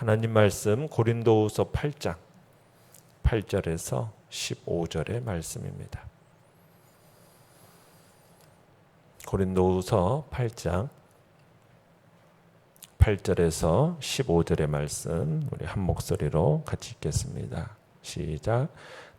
하나님 말씀 고린도후서 8장 8절에서 15절의 말씀입니다. 고린도후서 8장 8절에서 15절의 말씀 우리 한 목소리로 같이 읽겠습니다. 시작.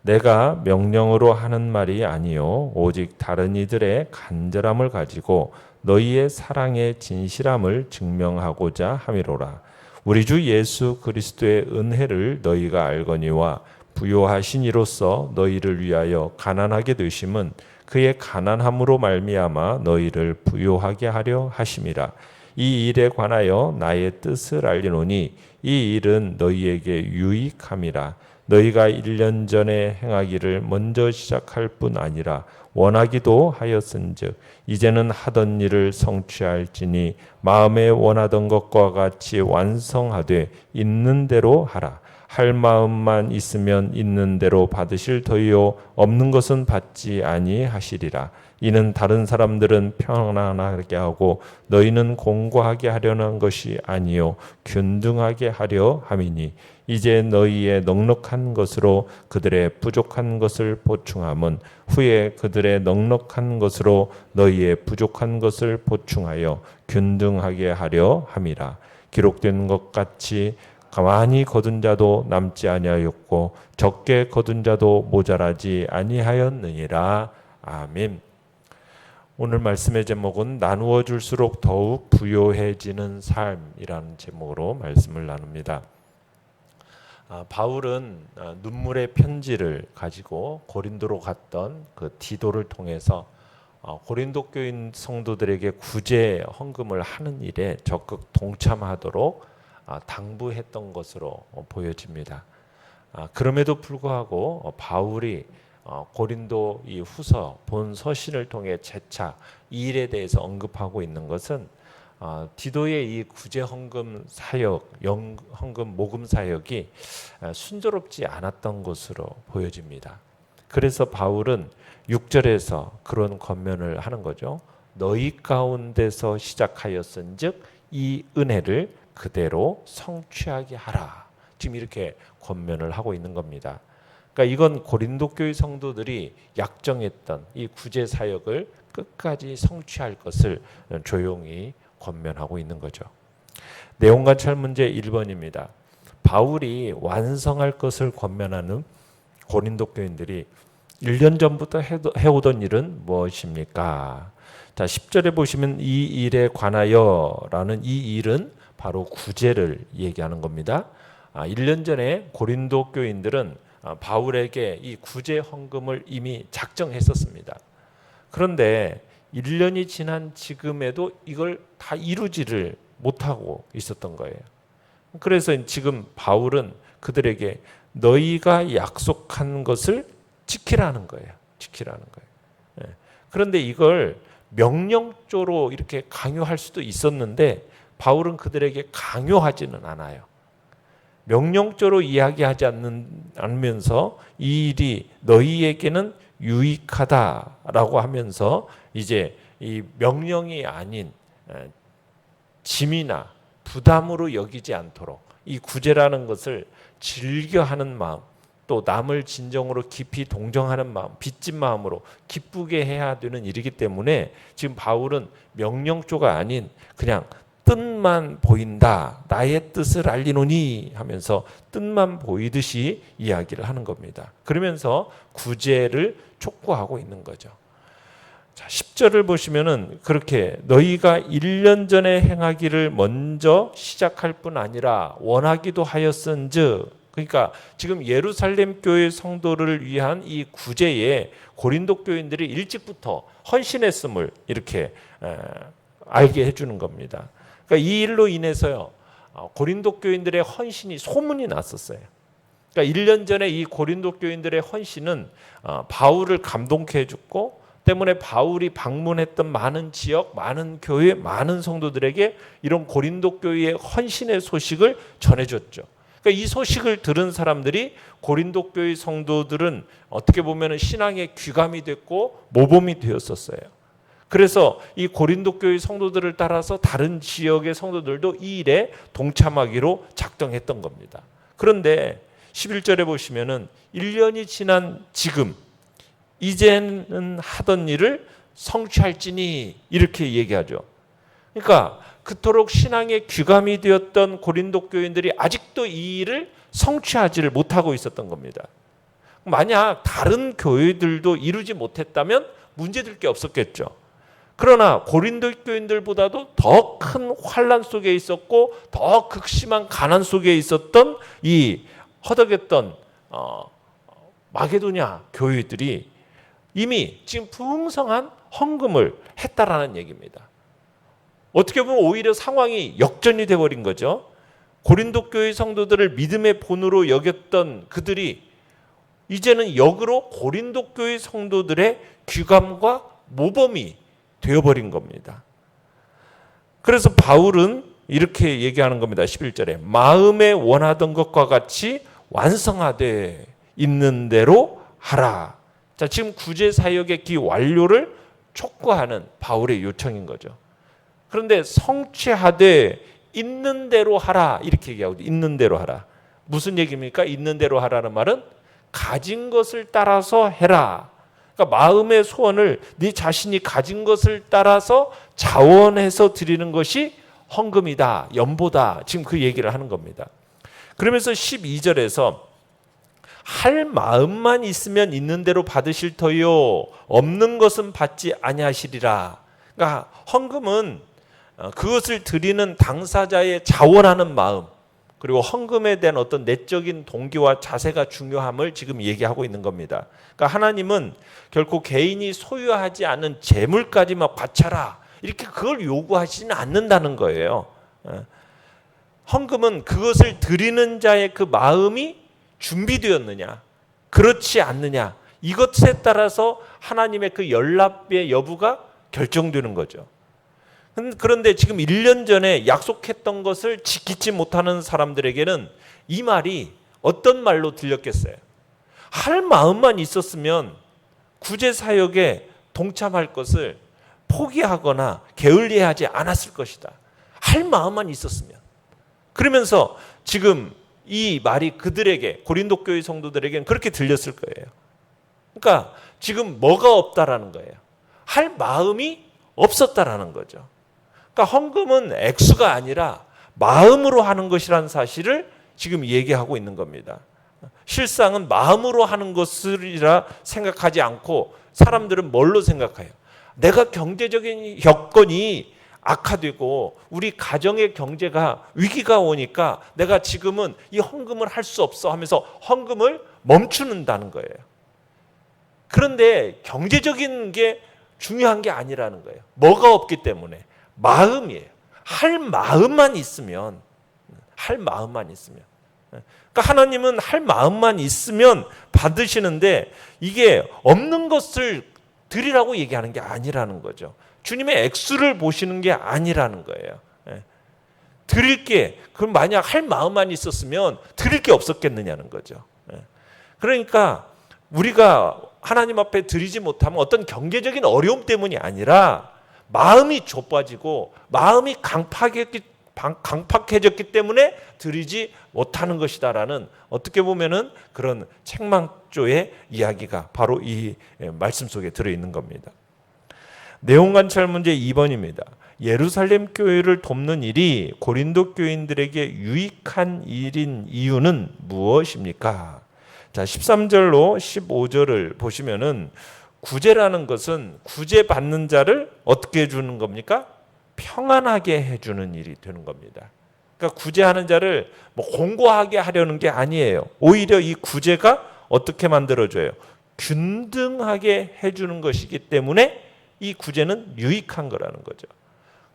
내가 명령으로 하는 말이 아니요 오직 다른 이들의 간절함을 가지고 너희의 사랑의 진실함을 증명하고자 함이로라. 우리 주 예수 그리스도의 은혜를 너희가 알거니와 부요하신 이로써 너희를 위하여 가난하게 되심은 그의 가난함으로 말미암아 너희를 부요하게 하려 하심이라. 이 일에 관하여 나의 뜻을 알리노니 이 일은 너희에게 유익함이라. 너희가 1년 전에 행하기를 먼저 시작할 뿐 아니라 원하기도 하였은즉 이제는 하던 일을 성취할지니 마음에 원하던 것과 같이 완성하되 있는 대로 하라. 할 마음만 있으면 있는 대로 받으실 터이요 없는 것은 받지 아니하시리라. 이는 다른 사람들은 평안하게 하고 너희는 공고하게 하려는 것이 아니요 균등하게 하려 함이니 이제 너희의 넉넉한 것으로 그들의 부족한 것을 보충함은 후에 그들의 넉넉한 것으로 너희의 부족한 것을 보충하여 균등하게 하려 함이라. 기록된 것 같이 많이 거둔 자도 남지 아니하였고 적게 거둔 자도 모자라지 아니하였느니라. 아멘. 오늘 말씀의 제목은 나누어 줄수록 더욱 부요해지는 삶이라는 제목으로 말씀을 나눕니다. 바울은 눈물의 편지를 가지고 고린도로 갔던 그 디도를 통해서 고린도 교인 성도들에게 구제 헌금을 하는 일에 적극 동참하도록 당부했던 것으로 보여집니다. 그럼에도 불구하고 바울이 고린도 이 후서 본 서신을 통해 재차 이 일에 대해서 언급하고 있는 것은 디도의 이 구제 헌금 사역, 헌금 모금 사역이 순조롭지 않았던 것으로 보여집니다. 그래서 바울은 6절에서 그런 권면을 하는 거죠. 너희 가운데서 시작하였은즉 이 은혜를 그대로 성취하게 하라. 지금 이렇게 권면을 하고 있는 겁니다. 그러니까 이건 고린도 교회 성도들이 약정했던 이 구제 사역을 끝까지 성취할 것을 조용히 권면하고 있는 거죠. 내용 관찰 문제 1번입니다. 바울이 완성할 것을 권면하는 고린도 교인들이 1년 전부터 해오던 일은 무엇입니까? 자, 10절에 보시면 이 일에 관하여라는 이 일은 바로 구제를 얘기하는 겁니다. 1년 전에 고린도 교인들은 바울에게 이 구제 헌금을 이미 작정했었습니다. 그런데 1년이 지난 지금에도 이걸 다 이루지를 못하고 있었던 거예요. 그래서 지금 바울은 그들에게 너희가 약속한 것을 지키라는 거예요. 지키라는 거예요. 그런데 이걸 명령조로 이렇게 강요할 수도 있었는데 바울은 그들에게 강요하지는 않아요. 명령조로 이야기하지 않으면서 이 일이 너희에게는 유익하다라고 하면서 이제 이 명령이 아닌 짐이나 부담으로 여기지 않도록 이 구제라는 것을 즐겨하는 마음, 또 남을 진정으로 깊이 동정하는 마음, 빚진 마음으로 기쁘게 해야 되는 일이기 때문에 지금 바울은 명령조가 아닌 그냥 뜻만 보인다. 나의 뜻을 알리노니 하면서 뜻만 보이듯이 이야기를 하는 겁니다. 그러면서 구제를 촉구하고 있는 거죠. 자, 10절을 보시면은 그렇게 너희가 1년 전에 행하기를 먼저 시작할 뿐 아니라 원하기도 하였은즉, 그러니까 지금 예루살렘 교회 성도를 위한 이 구제에 고린도 교인들이 일찍부터 헌신했음을 이렇게 알게 해주는 겁니다. 그러니까 이 일로 인해서요, 고린도 교인들의 헌신이 소문이 났었어요. 그러니까 1년 전에 이 고린도 교인들의 헌신은 바울을 감동케 해줬고, 때문에 바울이 방문했던 많은 지역, 많은 교회, 많은 성도들에게 이런 고린도 교회의 헌신의 소식을 전해줬죠. 그러니까 이 소식을 들은 사람들이 고린도 교회 성도들은 어떻게 보면 신앙의 귀감이 됐고 모범이 되었었어요. 그래서 이 고린도 교회 성도들을 따라서 다른 지역의 성도들도 이 일에 동참하기로 작정했던 겁니다. 그런데 11절에 보시면은 1년이 지난 지금 이제는 하던 일을 성취할지니 이렇게 얘기하죠. 그러니까 그토록 신앙의 귀감이 되었던 고린도 교인들이 아직도 이 일을 성취하지를 못하고 있었던 겁니다. 만약 다른 교회들도 이루지 못했다면 문제될 게 없었겠죠. 그러나 고린도 교인들보다도 더 큰 환난 속에 있었고 더 극심한 가난 속에 있었던 이 허덕였던 마게도냐 교회들이 이미 지금 풍성한 헌금을 했다라는 얘기입니다. 어떻게 보면 오히려 상황이 역전이 되어버린 거죠. 고린도 교회 성도들을 믿음의 본으로 여겼던 그들이 이제는 역으로 고린도 교회 성도들의 귀감과 모범이 되어버린 겁니다. 그래서 바울은 이렇게 얘기하는 겁니다. 11절에 마음에 원하던 것과 같이 완성하되 있는 대로 하라. 자, 지금 구제 사역의 기 완료를 촉구하는 바울의 요청인 거죠. 그런데 성취하되 있는 대로 하라 이렇게 얘기하고 있는 대로 하라. 무슨 얘기입니까? 있는 대로 하라는 말은 가진 것을 따라서 해라. 그러니까 마음의 소원을 네 자신이 가진 것을 따라서 자원해서 드리는 것이 헌금이다, 연보다. 지금 그 얘기를 하는 겁니다. 그러면서 12절에서 할 마음만 있으면 있는 대로 받으실 터요 없는 것은 받지 아니하시리라. 그러니까 헌금은 그것을 드리는 당사자의 자원하는 마음, 그리고 헌금에 대한 어떤 내적인 동기와 자세가 중요함을 지금 얘기하고 있는 겁니다. 그러니까 하나님은 결코 개인이 소유하지 않은 재물까지만 바쳐라 이렇게 그걸 요구하지는 않는다는 거예요. 헌금은 그것을 드리는 자의 그 마음이 준비되었느냐 그렇지 않느냐 이것에 따라서 하나님의 그 연락의 여부가 결정되는 거죠. 그런데 지금 1년 전에 약속했던 것을 지키지 못하는 사람들에게는 이 말이 어떤 말로 들렸겠어요? 할 마음만 있었으면 구제 사역에 동참할 것을 포기하거나 게을리하지 않았을 것이다. 할 마음만 있었으면. 그러면서 지금 이 말이 그들에게 고린도 교회 성도들에게는 그렇게 들렸을 거예요. 그러니까 지금 뭐가 없다라는 거예요. 할 마음이 없었다라는 거죠. 그러니까 헌금은 액수가 아니라 마음으로 하는 것이라는 사실을 지금 얘기하고 있는 겁니다. 실상은 마음으로 하는 것이라 생각하지 않고 사람들은 뭘로 생각해요? 내가 경제적인 여건이 악화되고 우리 가정의 경제가 위기가 오니까 내가 지금은 이 헌금을 할 수 없어 하면서 헌금을 멈추는다는 거예요. 그런데 경제적인 게 중요한 게 아니라는 거예요. 뭐가 없기 때문에 마음이에요. 할 마음만 있으면 그러니까 하나님은 할 마음만 있으면 받으시는데 이게 없는 것을 드리라고 얘기하는 게 아니라는 거죠. 주님의 액수를 보시는 게 아니라는 거예요. 드릴 게 그럼 만약 할 마음만 있었으면 드릴 게 없었겠느냐는 거죠. 그러니까 우리가 하나님 앞에 드리지 못하면 어떤 경제적인 어려움 때문이 아니라 마음이 좁아지고 마음이 강팍해졌기 때문에 드리지 못하는 것이다라는 어떻게 보면은 그런 책망조의 이야기가 바로 이 말씀 속에 들어있는 겁니다. 내용 관찰 문제 2번입니다. 예루살렘 교회를 돕는 일이 고린도 교인들에게 유익한 일인 이유는 무엇입니까? 자, 13절로 15절을 보시면은 구제라는 것은 구제받는 자를 어떻게 해주는 겁니까? 평안하게 해주는 일이 되는 겁니다. 그러니까 구제하는 자를 뭐 공고하게 하려는 게 아니에요. 오히려 이 구제가 어떻게 만들어줘요? 균등하게 해주는 것이기 때문에 이 구제는 유익한 거라는 거죠.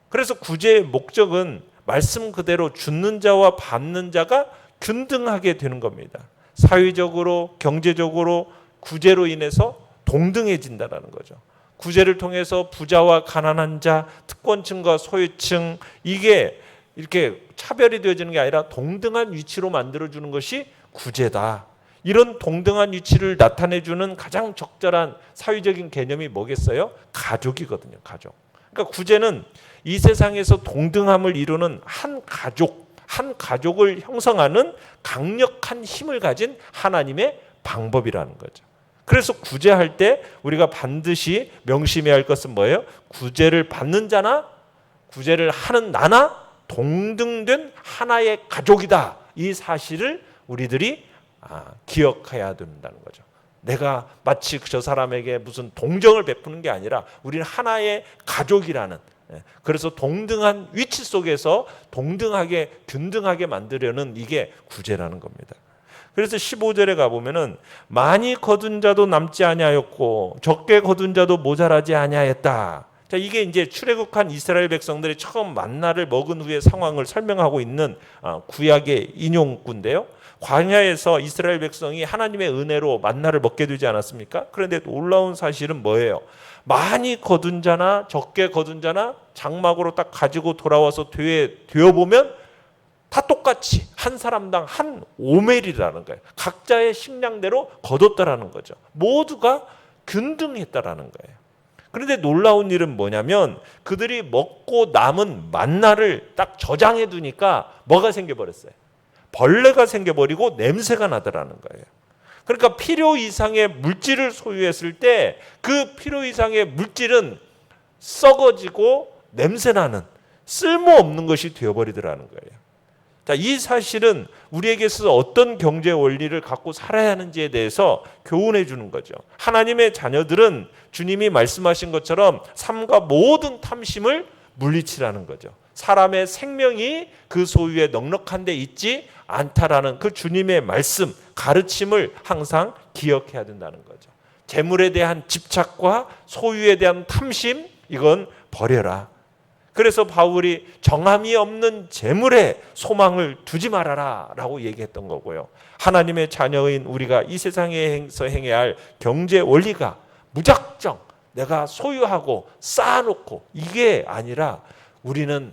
그래서 구제의 목적은 말씀 그대로 주는 자와 받는 자가 균등하게 되는 겁니다. 사회적으로, 경제적으로 구제로 인해서 동등해진다는 거죠. 구제를 통해서 부자와 가난한 자, 특권층과 소유층 이게 이렇게 차별이 되어지는 게 아니라 동등한 위치로 만들어주는 것이 구제다. 이런 동등한 위치를 나타내주는 가장 적절한 사회적인 개념이 뭐겠어요? 가족이거든요. 가족. 그러니까 구제는 이 세상에서 동등함을 이루는 한 가족을 형성하는 강력한 힘을 가진 하나님의 방법이라는 거죠. 그래서 구제할 때 우리가 반드시 명심해야 할 것은 뭐예요? 구제를 받는 자나 구제를 하는 나나 동등된 하나의 가족이다. 이 사실을 우리들이 기억해야 된다는 거죠. 내가 마치 저 사람에게 무슨 동정을 베푸는 게 아니라 우리는 하나의 가족이라는, 그래서 동등한 위치 속에서 동등하게 균등하게 만들려는 이게 구제라는 겁니다. 그래서 15절에 가보면은 많이 거둔 자도 남지 아니하였고 적게 거둔 자도 모자라지 아니하였다. 자, 이게 이제 출애굽한 이스라엘 백성들이 처음 만나를 먹은 후의 상황을 설명하고 있는 구약의 인용구인데요. 광야에서 이스라엘 백성이 하나님의 은혜로 만나를 먹게 되지 않았습니까? 그런데 놀라운 사실은 뭐예요? 많이 거둔 자나 적게 거둔 자나 장막으로 딱 가지고 돌아와서 되어보면 다 똑같이 한 사람당 한 오멜이라는 거예요. 각자의 식량대로 거뒀다라는 거죠. 모두가 균등했다라는 거예요. 그런데 놀라운 일은 뭐냐면 그들이 먹고 남은 만나를 딱 저장해 두니까 뭐가 생겨버렸어요? 벌레가 생겨버리고 냄새가 나더라는 거예요. 그러니까 필요 이상의 물질을 소유했을 때 그 필요 이상의 물질은 썩어지고 냄새나는 쓸모없는 것이 되어버리더라는 거예요. 자, 이 사실은 우리에게 있어서 어떤 경제 원리를 갖고 살아야 하는지에 대해서 교훈해 주는 거죠. 하나님의 자녀들은 주님이 말씀하신 것처럼 삶과 모든 탐심을 물리치라는 거죠. 사람의 생명이 그 소유에 넉넉한 데 있지 않다라는 그 주님의 말씀, 가르침을 항상 기억해야 된다는 거죠. 재물에 대한 집착과 소유에 대한 탐심, 이건 버려라. 그래서 바울이 정함이 없는 재물에 소망을 두지 말아라 라고 얘기했던 거고요. 하나님의 자녀인 우리가 이 세상에서 행해야 할 경제 원리가 무작정 내가 소유하고 쌓아놓고 이게 아니라 우리는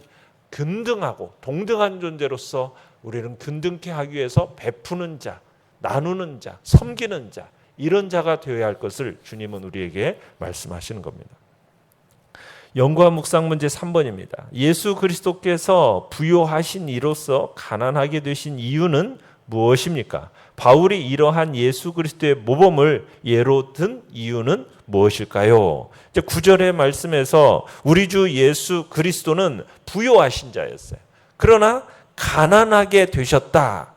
균등하고 동등한 존재로서 우리는 균등케 하기 위해서 베푸는 자, 나누는 자, 섬기는 자, 이런 자가 되어야 할 것을 주님은 우리에게 말씀하시는 겁니다. 연구와 묵상 문제 3번입니다. 예수 그리스도께서 부요하신 이로써 가난하게 되신 이유는 무엇입니까? 바울이 이러한 예수 그리스도의 모범을 예로 든 이유는 무엇일까요? 9절의 말씀에서 우리 주 예수 그리스도는 부요하신 자였어요. 그러나 가난하게 되셨다.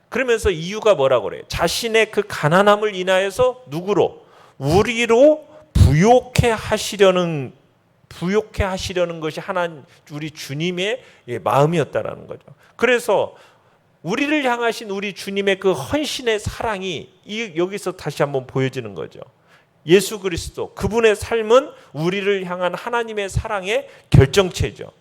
그러면서 이유가 뭐라고 그래요? 자신의 그 가난함을 인하여서 누구로? 우리로 부요케 하시려는 것이 하나님 우리 주님의 마음이었다라는 거죠. 그래서 우리를 향하신 우리 주님의 그 헌신의 사랑이 여기서 다시 한번 보여지는 거죠. 예수 그리스도 그분의 삶은 우리를 향한 하나님의 사랑의 결정체죠.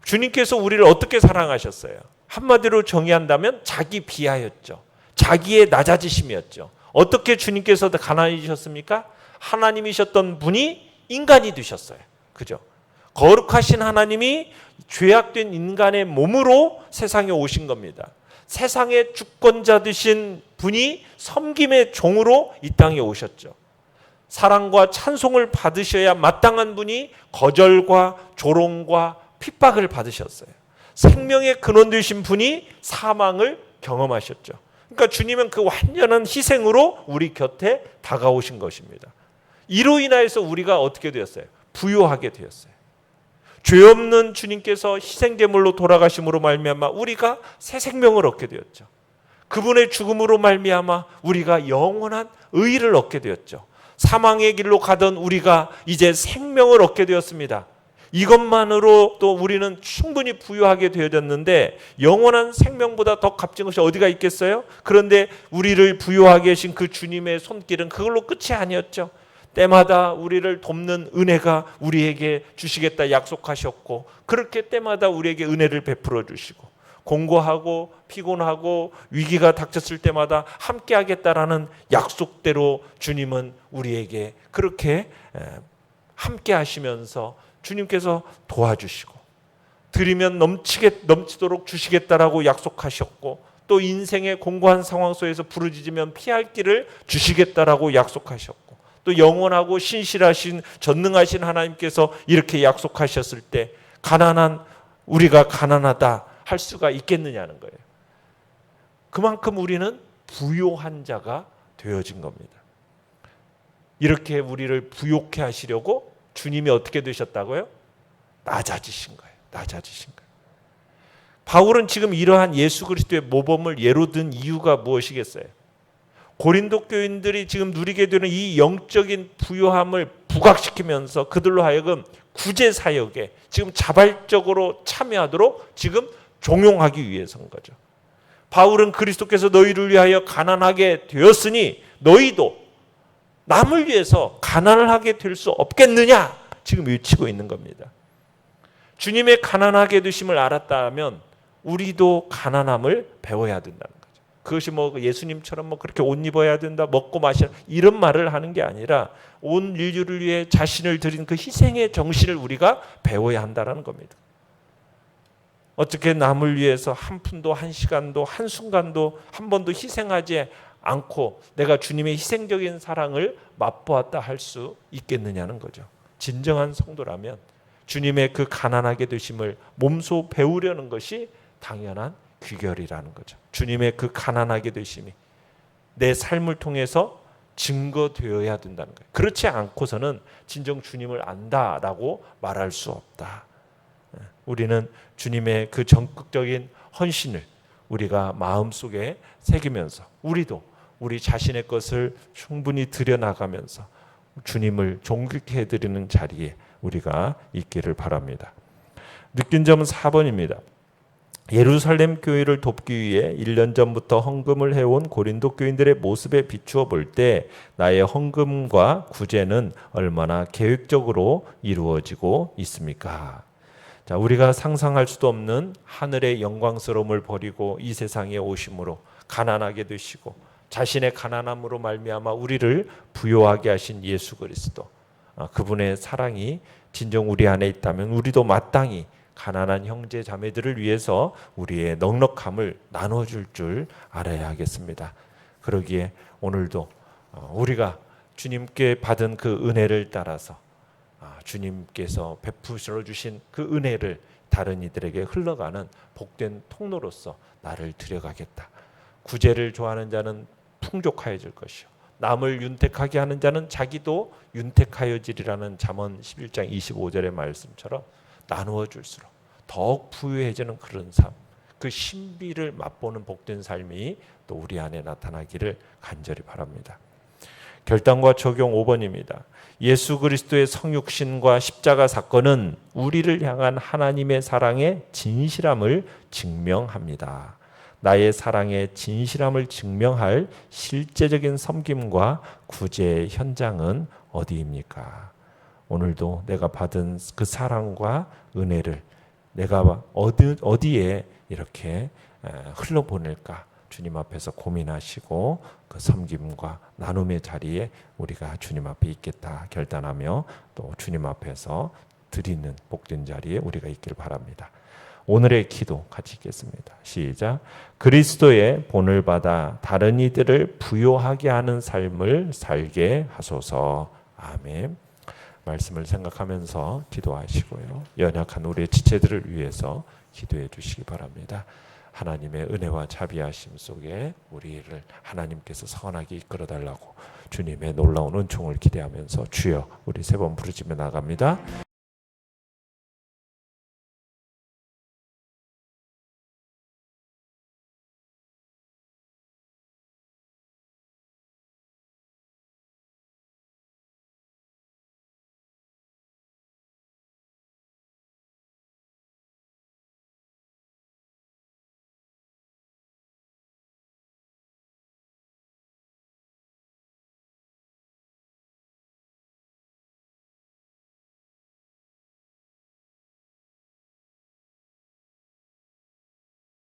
주님께서 우리를 어떻게 사랑하셨어요? 한마디로 정의한다면 자기 비하였죠. 자기의 낮아지심이었죠. 어떻게 주님께서 가난해지셨습니까? 하나님이셨던 분이 인간이 되셨어요. 그죠? 거룩하신 하나님이 죄악된 인간의 몸으로 세상에 오신 겁니다. 세상의 주권자 되신 분이 섬김의 종으로 이 땅에 오셨죠. 사랑과 찬송을 받으셔야 마땅한 분이 거절과 조롱과 핍박을 받으셨어요. 생명의 근원 되신 분이 사망을 경험하셨죠. 그러니까 주님은 그 완전한 희생으로 우리 곁에 다가오신 것입니다. 이로 인하여서 우리가 어떻게 되었어요? 부요하게 되었어요. 죄 없는 주님께서 희생제물로 돌아가심으로 말미암아 우리가 새 생명을 얻게 되었죠. 그분의 죽음으로 말미암아 우리가 영원한 의를 얻게 되었죠. 사망의 길로 가던 우리가 이제 생명을 얻게 되었습니다. 이것만으로 또 우리는 충분히 부유하게 되어졌는데 영원한 생명보다 더 값진 것이 어디가 있겠어요? 그런데 우리를 부유하게 하신 그 주님의 손길은 그걸로 끝이 아니었죠. 때마다 우리를 돕는 은혜가 우리에게 주시겠다 약속하셨고 그렇게 때마다 우리에게 은혜를 베풀어 주시고 공고하고 피곤하고 위기가 닥쳤을 때마다 함께 하겠다라는 약속대로 주님은 우리에게 그렇게 함께 하시면서 주님께서 도와주시고 드리면 넘치도록 주시겠다라고 약속하셨고 또 인생의 공고한 상황 속에서 부르짖으면 피할 길을 주시겠다라고 약속하셨고, 또 영원하고 신실하신 전능하신 하나님께서 이렇게 약속하셨을 때 가난한 우리가 가난하다 할 수가 있겠느냐는 거예요. 그만큼 우리는 부요한 자가 되어진 겁니다. 이렇게 우리를 부요케 하시려고 주님이 어떻게 되셨다고요? 낮아지신 거예요. 낮아지신 거예요. 바울은 지금 이러한 예수 그리스도의 모범을 예로 든 이유가 무엇이겠어요? 고린도 교인들이 지금 누리게 되는 이 영적인 부요함을 부각시키면서 그들로 하여금 구제 사역에 지금 자발적으로 참여하도록 지금 종용하기 위해서인 거죠. 바울은 그리스도께서 너희를 위하여 가난하게 되었으니 너희도 남을 위해서 가난을 하게 될 수 없겠느냐 지금 외치고 있는 겁니다. 주님의 가난하게 되심을 알았다면 우리도 가난함을 배워야 된다는 거죠. 그것이 예수님처럼 그렇게 옷 입어야 된다, 먹고 마셔야 이런 말을 하는 게 아니라 온 인류를 위해 자신을 드린 그 희생의 정신을 우리가 배워야 한다는 겁니다. 어떻게 남을 위해서 한 푼도 한 시간도 한 순간도 한 번도 희생하지 않고 내가 주님의 희생적인 사랑을 맛보았다 할 수 있겠느냐는 거죠. 진정한 성도라면 주님의 그 가난하게 되심을 몸소 배우려는 것이 당연한 귀결이라는 거죠. 주님의 그 가난하게 되심이 내 삶을 통해서 증거되어야 된다는 거예요. 그렇지 않고서는 진정 주님을 안다라고 말할 수 없다. 우리는 주님의 그 전극적인 헌신을 우리가 마음속에 새기면서 우리도 우리 자신의 것을 충분히 드려나가면서 주님을 존귀케 해드리는 자리에 우리가 있기를 바랍니다. 느낀 점은 4번입니다. 예루살렘 교회를 돕기 위해 1년 전부터 헌금을 해온 고린도 교인들의 모습에 비추어 볼 때 나의 헌금과 구제는 얼마나 계획적으로 이루어지고 있습니까? 자, 우리가 상상할 수도 없는 하늘의 영광스러움을 버리고 이 세상에 오심으로 가난하게 되시고 자신의 가난함으로 말미암아 우리를 부요하게 하신 예수 그리스도, 그분의 사랑이 진정 우리 안에 있다면 우리도 마땅히 가난한 형제 자매들을 위해서 우리의 넉넉함을 나눠줄 줄 알아야 하겠습니다. 그러기에 오늘도 우리가 주님께 받은 그 은혜를 따라서 주님께서 베푸셔 주신 그 은혜를 다른 이들에게 흘러가는 복된 통로로서 나를 들여가겠다. 구제를 좋아하는 자는 풍족하여질 것이요 남을 윤택하게 하는 자는 자기도 윤택하여지리라는 잠언 11장 25절의 말씀처럼 나누어 줄수록 더욱 부유해지는 그런 삶, 그 신비를 맛보는 복된 삶이 또 우리 안에 나타나기를 간절히 바랍니다. 결단과 적용 5번입니다. 예수 그리스도의 성육신과 십자가 사건은 우리를 향한 하나님의 사랑의 진실함을 증명합니다. 나의 사랑의 진실함을 증명할 실제적인 섬김과 구제의 현장은 어디입니까? 오늘도 내가 받은 그 사랑과 은혜를 내가 어디에 이렇게 흘러보낼까? 주님 앞에서 고민하시고 그 섬김과 나눔의 자리에 우리가 주님 앞에 있겠다 결단하며 또 주님 앞에서 드리는 복된 자리에 우리가 있길 바랍니다. 오늘의 기도 같이 읽겠습니다. 시작. 그리스도의 본을 받아 다른 이들을 부요하게 하는 삶을 살게 하소서. 아멘. 말씀을 생각하면서 기도하시고요. 연약한 우리의 지체들을 위해서 기도해 주시기 바랍니다. 하나님의 은혜와 자비하심 속에 우리를 하나님께서 선하게 이끌어 달라고 주님의 놀라운 은총을 기대하면서 주여 우리 3번 부르짖며 나갑니다.